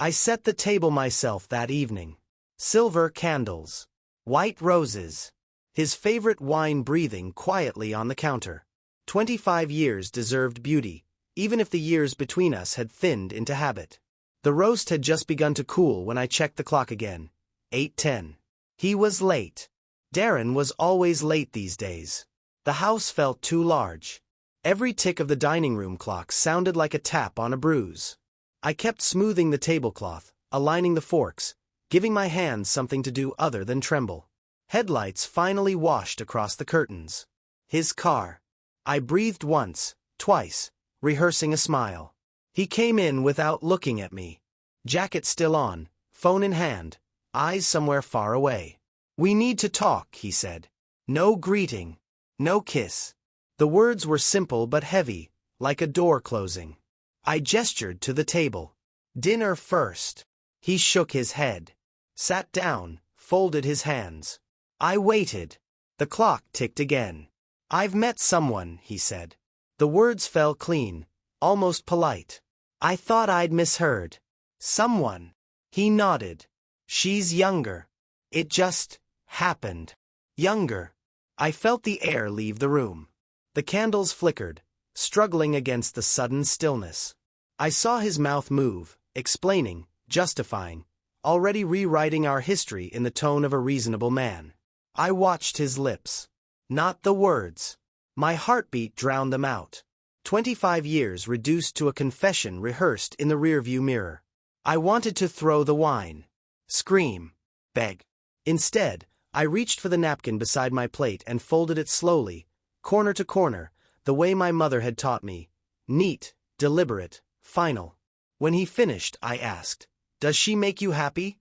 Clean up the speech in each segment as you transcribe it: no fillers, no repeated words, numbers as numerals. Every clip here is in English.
I set the table myself that evening. Silver candles. White roses. His favorite wine breathing quietly on the counter. 25 years deserved beauty, even if the years between us had thinned into habit. The roast had just begun to cool when I checked the clock again. 8:10. He was late. Darren was always late these days. The house felt too large. Every tick of the dining room clock sounded like a tap on a bruise. I kept smoothing the tablecloth, aligning the forks, giving my hands something to do other than tremble. Headlights finally washed across the curtains. His car. I breathed once, twice, rehearsing a smile. He came in without looking at me. Jacket still on, phone in hand, eyes somewhere far away. "We need to talk," he said. No greeting. No kiss. The words were simple but heavy, like a door closing. I gestured to the table. "Dinner first." He shook his head. Sat down, folded his hands. I waited. The clock ticked again. "I've met someone," he said. The words fell clean, almost polite. I thought I'd misheard. "Someone." He nodded. "She's younger. It just happened. Younger." I felt the air leave the room. The candles flickered, struggling against the sudden stillness. I saw his mouth move, explaining, justifying, already rewriting our history in the tone of a reasonable man. I watched his lips. Not the words. My heartbeat drowned them out. 25 years reduced to a confession rehearsed in the rearview mirror. I wanted to throw the wine. Scream. Beg. Instead, I reached for the napkin beside my plate and folded it slowly, corner to corner, the way my mother had taught me. Neat, deliberate, final. When he finished, I asked, "Does she make you happy?"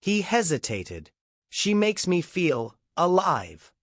He hesitated. "She makes me feel alive."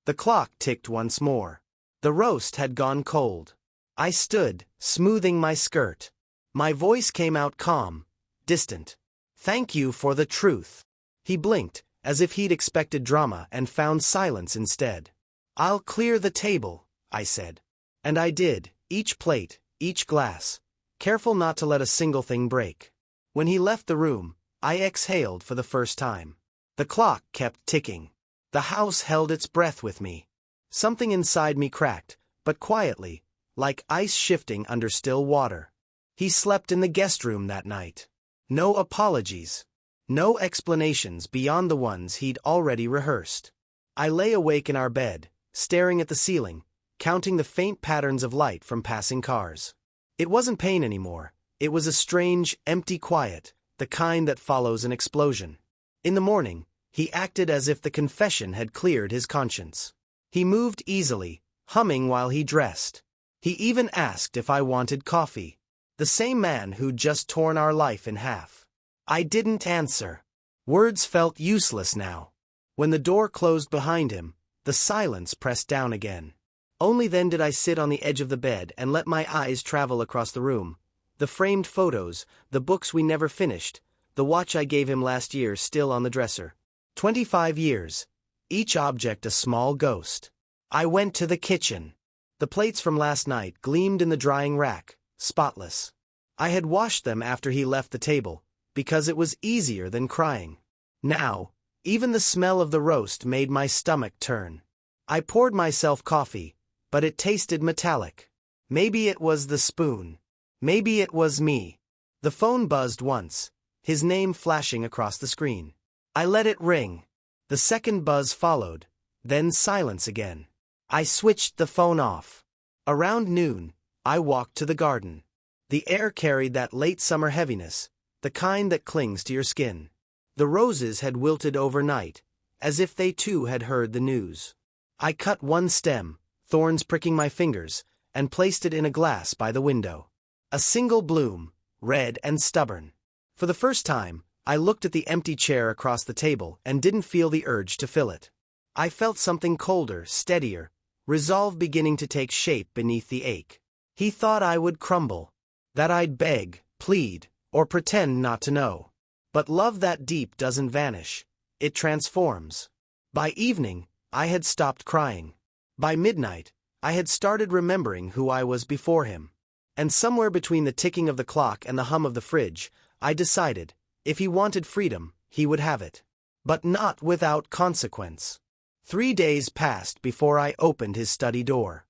The clock ticked once more. The roast had gone cold. I stood, smoothing my skirt. My voice came out calm, distant. "Thank you for the truth." He blinked, as if he'd expected drama and found silence instead. "I'll clear the table," I said. And I did, each plate, each glass, careful not to let a single thing break. When he left the room, I exhaled for the first time. The clock kept ticking. The house held its breath with me. Something inside me cracked, but quietly, like ice shifting under still water. He slept in the guest room that night. No apologies. No explanations beyond the ones he'd already rehearsed. I lay awake in our bed, staring at the ceiling, counting the faint patterns of light from passing cars. It wasn't pain anymore. It was a strange, empty quiet, the kind that follows an explosion. In the morning, he acted as if the confession had cleared his conscience. He moved easily, humming while he dressed. He even asked if I wanted coffee. The same man who'd just torn our life in half. I didn't answer. Words felt useless now. When the door closed behind him, the silence pressed down again. Only then did I sit on the edge of the bed and let my eyes travel across the room. The framed photos, the books we never finished, the watch I gave him last year still on the dresser. 25 years. Each object a small ghost. I went to the kitchen. The plates from last night gleamed in the drying rack, spotless. I had washed them after he left the table, because it was easier than crying. Now, even the smell of the roast made my stomach turn. I poured myself coffee, but it tasted metallic. Maybe it was the spoon. Maybe it was me. The phone buzzed once, his name flashing across the screen. I let it ring. The second buzz followed, then silence again. I switched the phone off. Around noon, I walked to the garden. The air carried that late summer heaviness, the kind that clings to your skin. The roses had wilted overnight, as if they too had heard the news. I cut one stem, thorns pricking my fingers, and placed it in a glass by the window. A single bloom, red and stubborn. For the first time, I looked at the empty chair across the table and didn't feel the urge to fill it. I felt something colder, steadier, resolve beginning to take shape beneath the ache. He thought I would crumble, that I'd beg, plead, or pretend not to know. But love that deep doesn't vanish. It transforms. By evening, I had stopped crying. By midnight, I had started remembering who I was before him. And somewhere between the ticking of the clock and the hum of the fridge, I decided, if he wanted freedom, he would have it. But not without consequence. 3 days passed before I opened his study door.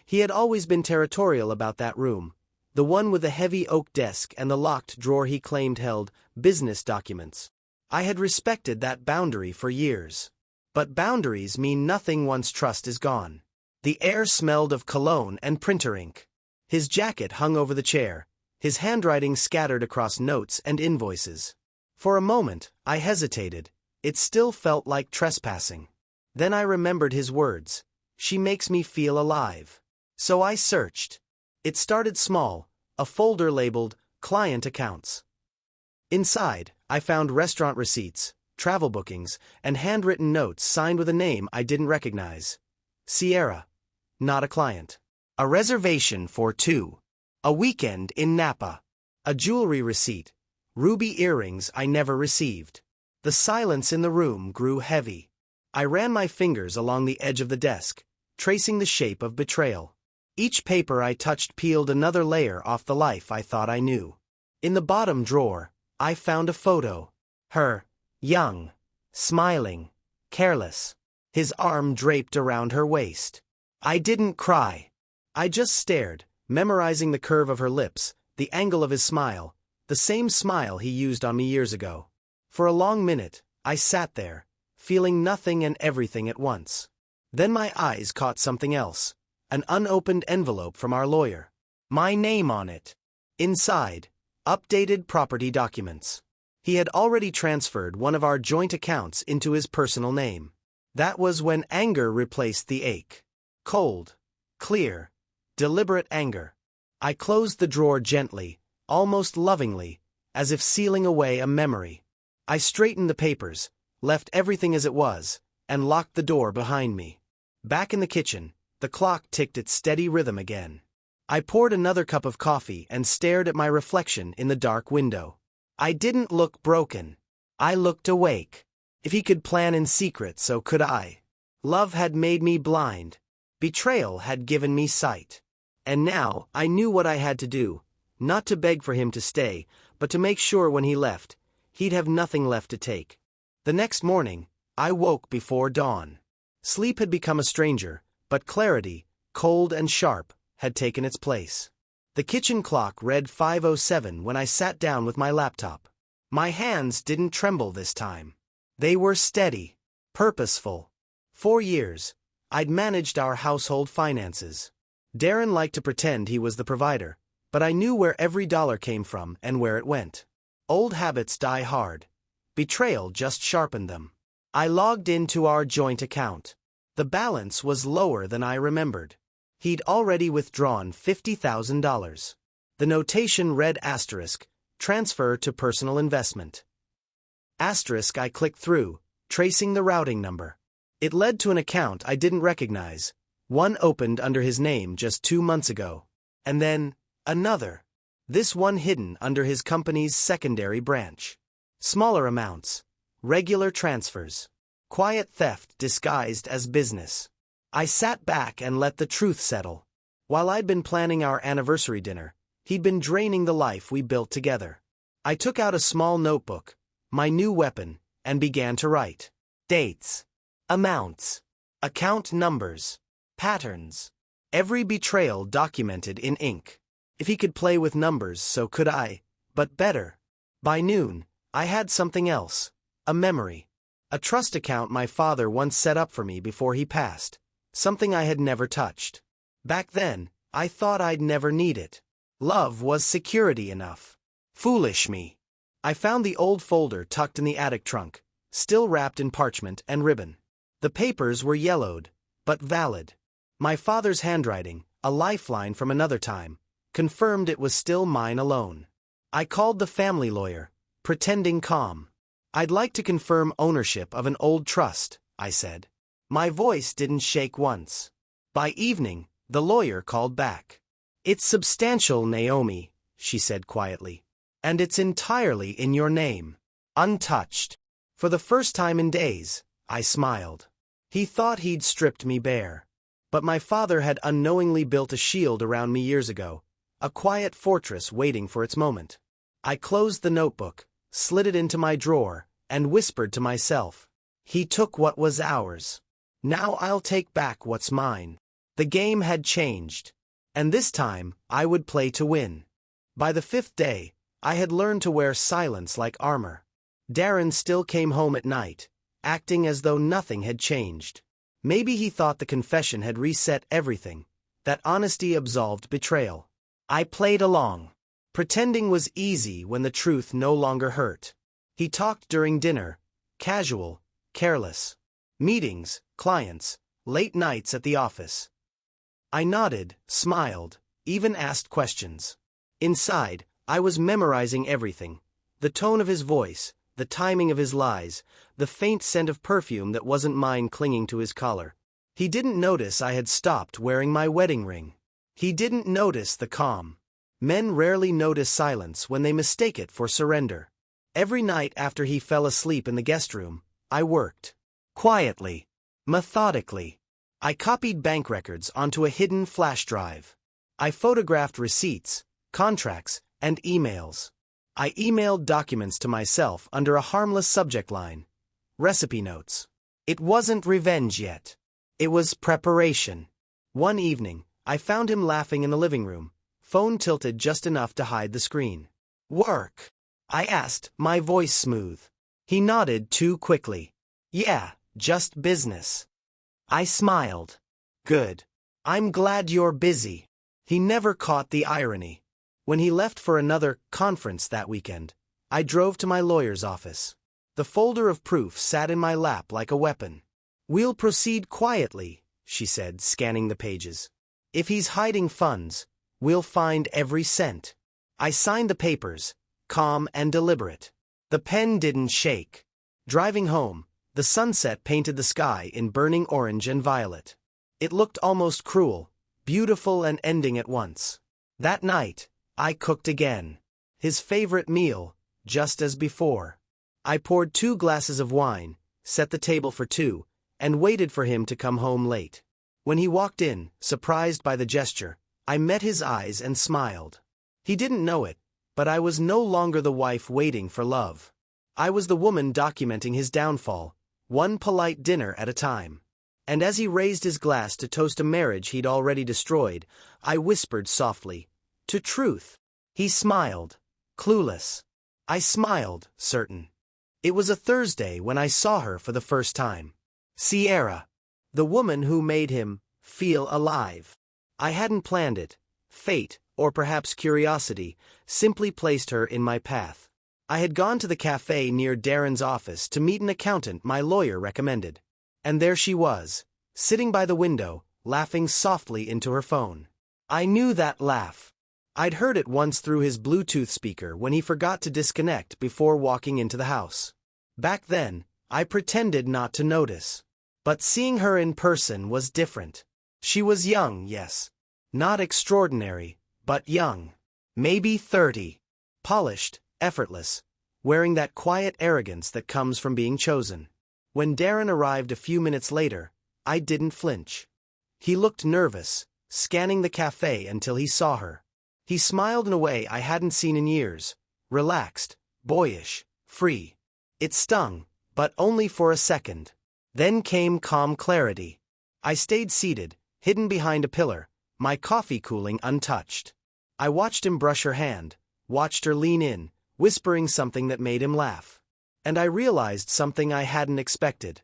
He had always been territorial about that room, the one with the heavy oak desk and the locked drawer he claimed held business documents. I had respected that boundary for years. But boundaries mean nothing once trust is gone. The air smelled of cologne and printer ink. His jacket hung over the chair, his handwriting scattered across notes and invoices. For a moment, I hesitated. It still felt like trespassing. Then I remembered his words. She makes me feel alive. So I searched. It started small, a folder labeled Client Accounts. Inside, I found restaurant receipts, travel bookings, and handwritten notes signed with a name I didn't recognize. Sierra. Not a client. A reservation for 2. A weekend in Napa. A jewelry receipt. Ruby earrings I never received. The silence in the room grew heavy. I ran my fingers along the edge of the desk, tracing the shape of betrayal. Each paper I touched peeled another layer off the life I thought I knew. In the bottom drawer, I found a photo. Her, young, smiling, careless, his arm draped around her waist. I didn't cry. I just stared, memorizing the curve of her lips, the angle of his smile, the same smile he used on me years ago. For a long minute, I sat there, feeling nothing and everything at once. Then my eyes caught something else, an unopened envelope from our lawyer. My name on it. Inside, updated property documents. He had already transferred one of our joint accounts into his personal name. That was when anger replaced the ache. Cold, clear, deliberate anger. I closed the drawer gently, almost lovingly, as if sealing away a memory. I straightened the papers, left everything as it was, and locked the door behind me. Back in the kitchen, the clock ticked its steady rhythm again. I poured another cup of coffee and stared at my reflection in the dark window. I didn't look broken. I looked awake. If he could plan in secret, so could I. Love had made me blind. Betrayal had given me sight. And now, I knew what I had to do, not to beg for him to stay, but to make sure when he left, he'd have nothing left to take. The next morning, I woke before dawn. Sleep had become a stranger, but clarity, cold and sharp, had taken its place. The kitchen clock read 5:07 when I sat down with my laptop. My hands didn't tremble this time. They were steady, purposeful. 4 years, I'd managed our household finances. Darren liked to pretend he was the provider, but I knew where every dollar came from and where it went. Old habits die hard. Betrayal just sharpened them. I logged into our joint account. The balance was lower than I remembered. He'd already withdrawn $50,000. The notation read asterisk, transfer to personal investment. Asterisk I clicked through, tracing the routing number. It led to an account I didn't recognize, one opened under his name just 2 months ago. And then, another. This one hidden under his company's secondary branch. Smaller amounts. Regular transfers. Quiet theft disguised as business. I sat back and let the truth settle. While I'd been planning our anniversary dinner, he'd been draining the life we built together. I took out a small notebook, my new weapon, and began to write. Dates. Amounts. Account numbers. Patterns. Every betrayal documented in ink. If he could play with numbers, so could I, but better. By noon, I had something else. A memory. A trust account my father once set up for me before he passed. Something I had never touched. Back then, I thought I'd never need it. Love was security enough. Foolish me. I found the old folder tucked in the attic trunk, still wrapped in parchment and ribbon. The papers were yellowed, but valid. My father's handwriting, a lifeline from another time, confirmed it was still mine alone. I called the family lawyer, pretending calm. I'd like to confirm ownership of an old trust, I said. My voice didn't shake once. By evening, the lawyer called back. It's substantial, Naomi, she said quietly. And it's entirely in your name. Untouched. For the first time in days, I smiled. He thought he'd stripped me bare. But my father had unknowingly built a shield around me years ago, a quiet fortress waiting for its moment. I closed the notebook, slid it into my drawer, and whispered to myself, "He took what was ours. Now I'll take back what's mine." The game had changed. And this time, I would play to win. By the 5th day, I had learned to wear silence like armor. Darren still came home at night, acting as though nothing had changed. Maybe he thought the confession had reset everything, that honesty absolved betrayal. I played along. Pretending was easy when the truth no longer hurt. He talked during dinner, casual, careless. Meetings, clients, late nights at the office. I nodded, smiled, even asked questions. Inside, I was memorizing everything. The tone of his voice, the timing of his lies, the faint scent of perfume that wasn't mine clinging to his collar. He didn't notice I had stopped wearing my wedding ring. He didn't notice the calm. Men rarely notice silence when they mistake it for surrender. Every night after he fell asleep in the guest room, I worked. Quietly. Methodically. I copied bank records onto a hidden flash drive. I photographed receipts, contracts, and emails. I emailed documents to myself under a harmless subject line. Recipe notes. It wasn't revenge yet. It was preparation. One evening, I found him laughing in the living room, phone tilted just enough to hide the screen. "Work?" I asked, my voice smooth. He nodded too quickly. "Yeah, just business." I smiled. "Good. I'm glad you're busy." He never caught the irony. When he left for another conference that weekend, I drove to my lawyer's office. The folder of proof sat in my lap like a weapon. "We'll proceed quietly," she said, scanning the pages. "If he's hiding funds, we'll find every cent." I signed the papers, calm and deliberate. The pen didn't shake. Driving home, the sunset painted the sky in burning orange and violet. It looked almost cruel, beautiful and ending at once. That night, I cooked again. His favorite meal, just as before. I poured 2 glasses of wine, set the table for 2, and waited for him to come home late. When he walked in, surprised by the gesture, I met his eyes and smiled. He didn't know it, but I was no longer the wife waiting for love. I was the woman documenting his downfall, one polite dinner at a time. And as he raised his glass to toast a marriage he'd already destroyed, I whispered softly, "To truth." He smiled, clueless. I smiled, certain. It was a Thursday when I saw her for the first time. Sierra. The woman who made him feel alive. I hadn't planned it. Fate, or perhaps curiosity, simply placed her in my path. I had gone to the cafe near Darren's office to meet an accountant my lawyer recommended. And there she was, sitting by the window, laughing softly into her phone. I knew that laugh. I'd heard it once through his Bluetooth speaker when he forgot to disconnect before walking into the house. Back then, I pretended not to notice. But seeing her in person was different. She was young, yes. Not extraordinary, but young. Maybe 30. Polished, effortless, wearing that quiet arrogance that comes from being chosen. When Darren arrived a few minutes later, I didn't flinch. He looked nervous, scanning the cafe until he saw her. He smiled in a way I hadn't seen in years, relaxed, boyish, free. It stung, but only for a second. Then came calm clarity. I stayed seated, hidden behind a pillar, my coffee cooling untouched. I watched him brush her hand, watched her lean in, whispering something that made him laugh. And I realized something I hadn't expected.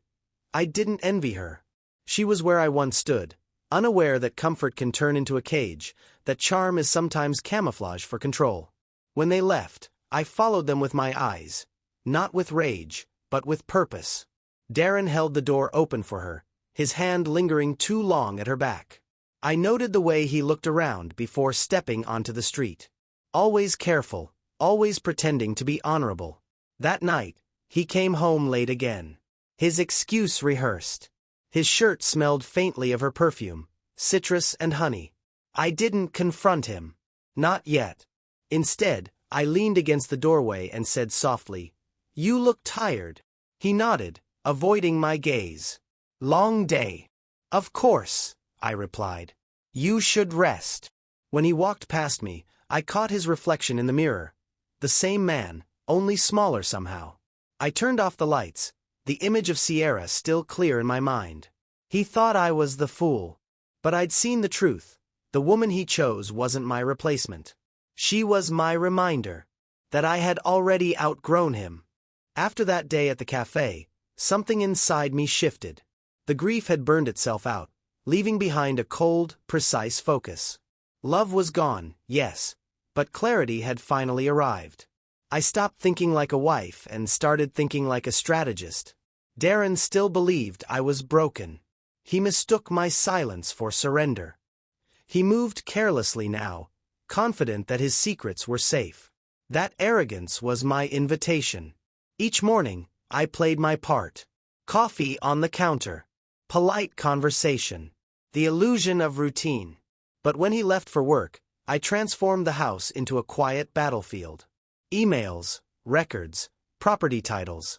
I didn't envy her. She was where I once stood, unaware that comfort can turn into a cage, that charm is sometimes camouflage for control. When they left, I followed them with my eyes, not with rage, but with purpose. Darren held the door open for her, his hand lingering too long at her back. I noted the way he looked around before stepping onto the street. Always careful, always pretending to be honorable. That night, he came home late again. His excuse rehearsed. His shirt smelled faintly of her perfume, citrus and honey. I didn't confront him. Not yet. Instead, I leaned against the doorway and said softly, "You look tired." He nodded, avoiding my gaze. "Long day." "Of course," I replied. "You should rest." When he walked past me, I caught his reflection in the mirror. The same man, only smaller somehow. I turned off the lights, the image of Sierra still clear in my mind. He thought I was the fool. But I'd seen the truth. The woman he chose wasn't my replacement. She was my reminder that I had already outgrown him. After that day at the cafe, something inside me shifted. The grief had burned itself out, leaving behind a cold, precise focus. Love was gone, yes, but clarity had finally arrived. I stopped thinking like a wife and started thinking like a strategist. Darren still believed I was broken. He mistook my silence for surrender. He moved carelessly now, confident that his secrets were safe. That arrogance was my invitation. Each morning, I played my part. Coffee on the counter. Polite conversation. The illusion of routine. But when he left for work, I transformed the house into a quiet battlefield. Emails, records, property titles.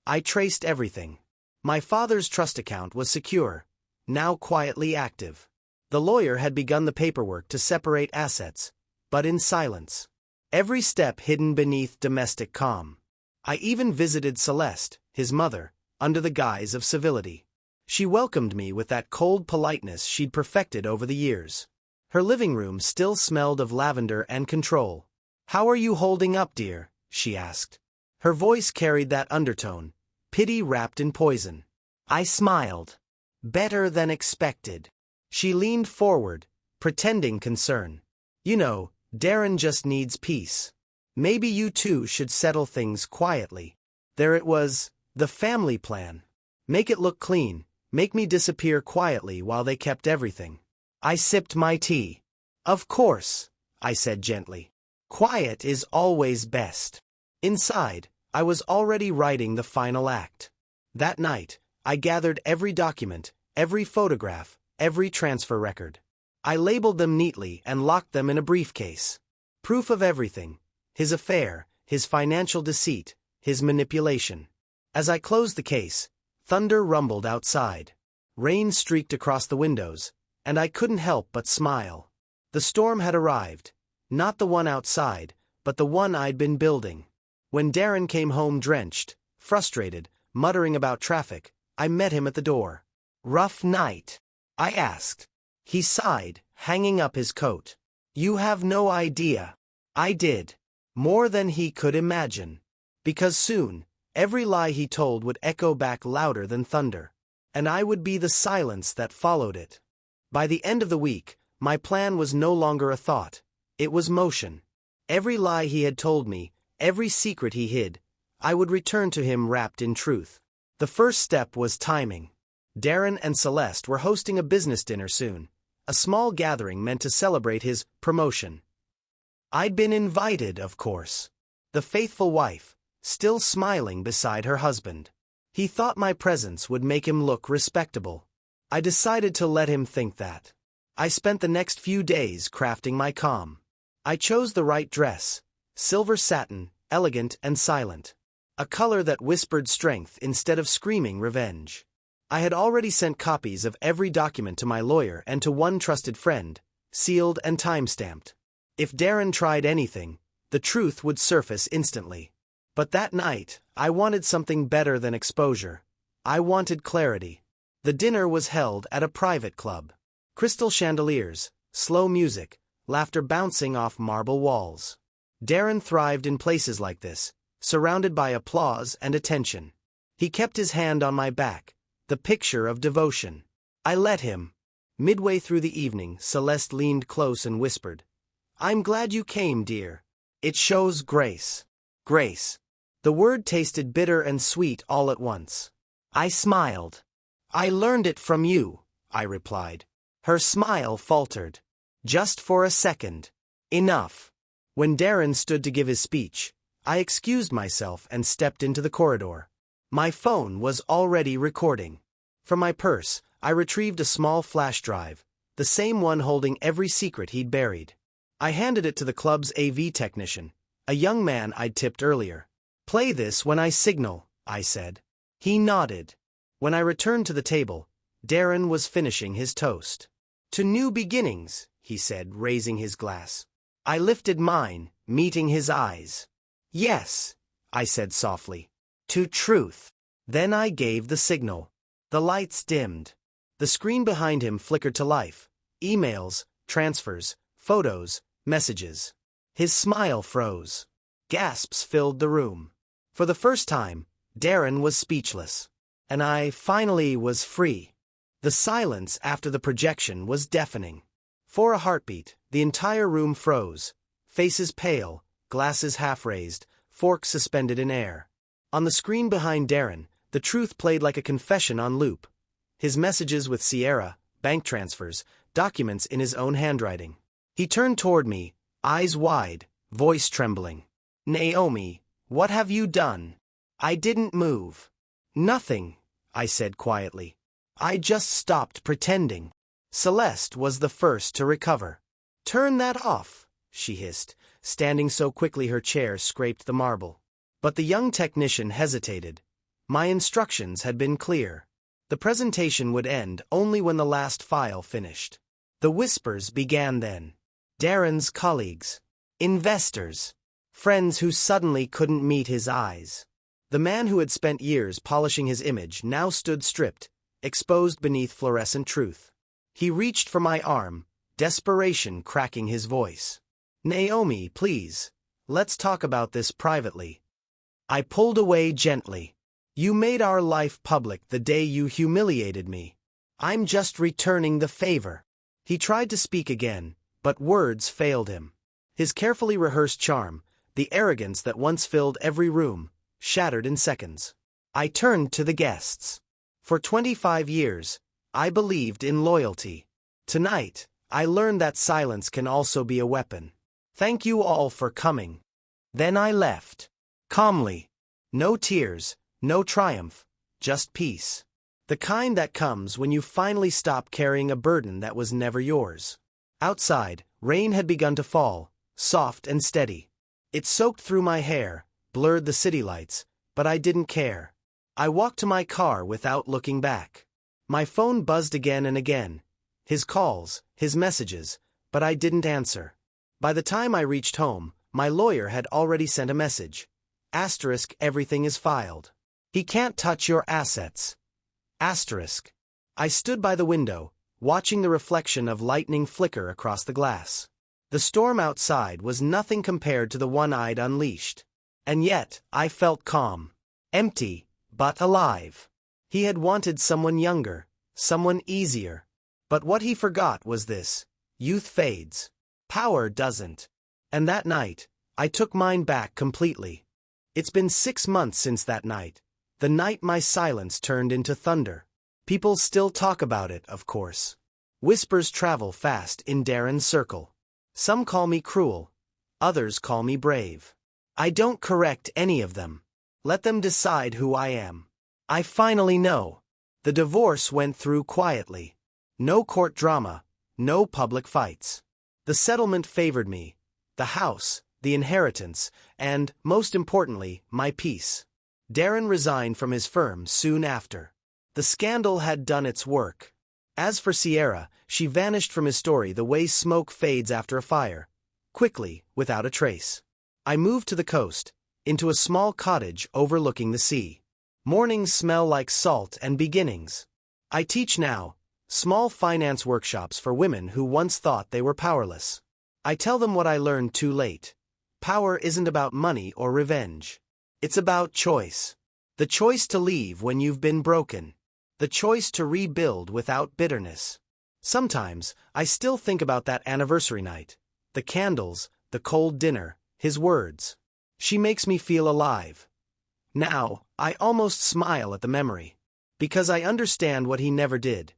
I traced everything. My father's trust account was secure, now quietly active. The lawyer had begun the paperwork to separate assets, but in silence. Every step hidden beneath domestic calm. I even visited Celeste, his mother, under the guise of civility. She welcomed me with that cold politeness she'd perfected over the years. Her living room still smelled of lavender and control. "How are you holding up, dear?" she asked. Her voice carried that undertone, pity wrapped in poison. I smiled. "Better than expected." She leaned forward, pretending concern. "You know, Darren just needs peace. Maybe you two should settle things quietly." There it was, the family plan. Make it look clean, make me disappear quietly while they kept everything. I sipped my tea. "Of course," I said gently. "Quiet is always best." Inside, I was already writing the final act. That night, I gathered every document, every photograph, every transfer record. I labeled them neatly and locked them in a briefcase. Proof of everything: his affair, his financial deceit, his manipulation. As I closed the case, thunder rumbled outside. Rain streaked across the windows, and I couldn't help but smile. The storm had arrived. Not the one outside, but the one I'd been building. When Darren came home drenched, frustrated, muttering about traffic, I met him at the door. "Rough night?" I asked. He sighed, hanging up his coat. "You have no idea." I did. More than he could imagine. Because soon, every lie he told would echo back louder than thunder. And I would be the silence that followed it. By the end of the week, my plan was no longer a thought. It was motion. Every lie he had told me, every secret he hid, I would return to him wrapped in truth. The first step was timing. Darren and Celeste were hosting a business dinner soon, a small gathering meant to celebrate his promotion. I'd been invited, of course. The faithful wife, still smiling beside her husband. He thought my presence would make him look respectable. I decided to let him think that. I spent the next few days crafting my calm. I chose the right dress, silver satin, elegant and silent. A color that whispered strength instead of screaming revenge. I had already sent copies of every document to my lawyer and to one trusted friend, sealed and time-stamped. If Darren tried anything, the truth would surface instantly. But that night, I wanted something better than exposure. I wanted clarity. The dinner was held at a private club. Crystal chandeliers, slow music, laughter bouncing off marble walls. Darren thrived in places like this, surrounded by applause and attention. He kept his hand on my back, the picture of devotion. I let him. Midway through the evening, Celeste leaned close and whispered, "I'm glad you came, dear. It shows grace." Grace. The word tasted bitter and sweet all at once. I smiled. "I learned it from you," I replied. Her smile faltered. "Just for a second." "Enough." When Darren stood to give his speech, I excused myself and stepped into the corridor. My phone was already recording. From my purse, I retrieved a small flash drive, the same one holding every secret he'd buried. I handed it to the club's AV technician, a young man I'd tipped earlier. "Play this when I signal," I said. He nodded. When I returned to the table, Darren was finishing his toast. "To new beginnings," he said, raising his glass. I lifted mine, meeting his eyes. Yes, I said softly. To truth. Then I gave the signal. The lights dimmed. The screen behind him flickered to life. Emails, transfers, photos, messages. His smile froze. Gasps filled the room. For the first time, Darren was speechless. And I finally was free. The silence after the projection was deafening. For a heartbeat, the entire room froze. Faces pale, glasses half-raised, forks suspended in air. On the screen behind Darren, the truth played like a confession on loop. His messages with Sierra, bank transfers, documents in his own handwriting. He turned toward me, eyes wide, voice trembling. Naomi, what have you done? I didn't move. Nothing, I said quietly. I just stopped pretending. Celeste was the first to recover. Turn that off, she hissed, standing so quickly her chair scraped the marble. But the young technician hesitated. My instructions had been clear. The presentation would end only when the last file finished. The whispers began then. Darren's colleagues. Investors. Friends who suddenly couldn't meet his eyes. The man who had spent years polishing his image now stood stripped, exposed beneath fluorescent truth. He reached for my arm, desperation cracking his voice. Naomi, please. Let's talk about this privately. I pulled away gently. You made our life public the day you humiliated me. I'm just returning the favor. He tried to speak again, but words failed him. His carefully rehearsed charm, the arrogance that once filled every room, shattered in seconds. I turned to the guests. For 25 years, I believed in loyalty. Tonight, I learned that silence can also be a weapon. Thank you all for coming. Then I left. Calmly. No tears, no triumph, just peace. The kind that comes when you finally stop carrying a burden that was never yours. Outside, rain had begun to fall, soft and steady. It soaked through my hair, blurred the city lights, but I didn't care. I walked to my car without looking back. My phone buzzed again and again. His calls, his messages, but I didn't answer. By the time I reached home, my lawyer had already sent a message. Asterisk, everything is filed. He can't touch your assets. Asterisk. I stood by the window, watching the reflection of lightning flicker across the glass. The storm outside was nothing compared to the one I'd unleashed. And yet, I felt calm. Empty, but alive. He had wanted someone younger, someone easier. But what he forgot was this. Youth fades. Power doesn't. And that night, I took mine back completely. It's been 6 months since that night. The night my silence turned into thunder. People still talk about it, of course. Whispers travel fast in Darren's circle. Some call me cruel. Others call me brave. I don't correct any of them. Let them decide who I am. I finally know. The divorce went through quietly. No court drama, no public fights. The settlement favored me. The house, the inheritance, and, most importantly, my peace. Darren resigned from his firm soon after. The scandal had done its work. As for Sierra, she vanished from his story the way smoke fades after a fire. Quickly, without a trace. I moved to the coast, into a small cottage overlooking the sea. Mornings smell like salt and beginnings. I teach now, small finance workshops for women who once thought they were powerless. I tell them what I learned too late. Power isn't about money or revenge. It's about choice. The choice to leave when you've been broken. The choice to rebuild without bitterness. Sometimes, I still think about that anniversary night. The candles, the cold dinner, his words. She makes me feel alive. Now, I almost smile at the memory. Because I understand what he never did.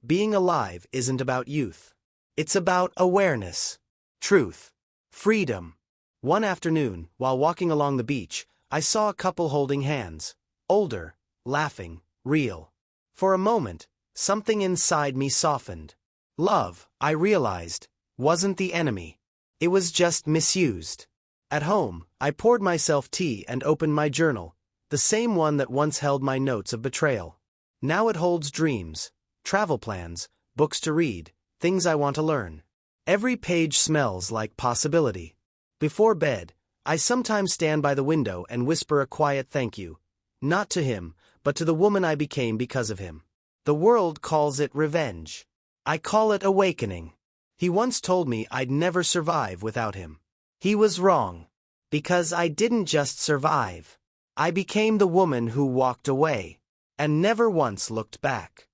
Being alive isn't about youth. It's about awareness. Truth. Freedom. One afternoon, while walking along the beach, I saw a couple holding hands. Older, laughing, real. For a moment, something inside me softened. Love, I realized, wasn't the enemy. It was just misused. At home, I poured myself tea and opened my journal, the same one that once held my notes of betrayal. Now it holds dreams, travel plans, books to read, things I want to learn. Every page smells like possibility. Before bed, I sometimes stand by the window and whisper a quiet thank you. Not to him, but to the woman I became because of him. The world calls it revenge. I call it awakening. He once told me I'd never survive without him. He was wrong. Because I didn't just survive. I became the woman who walked away. And never once looked back.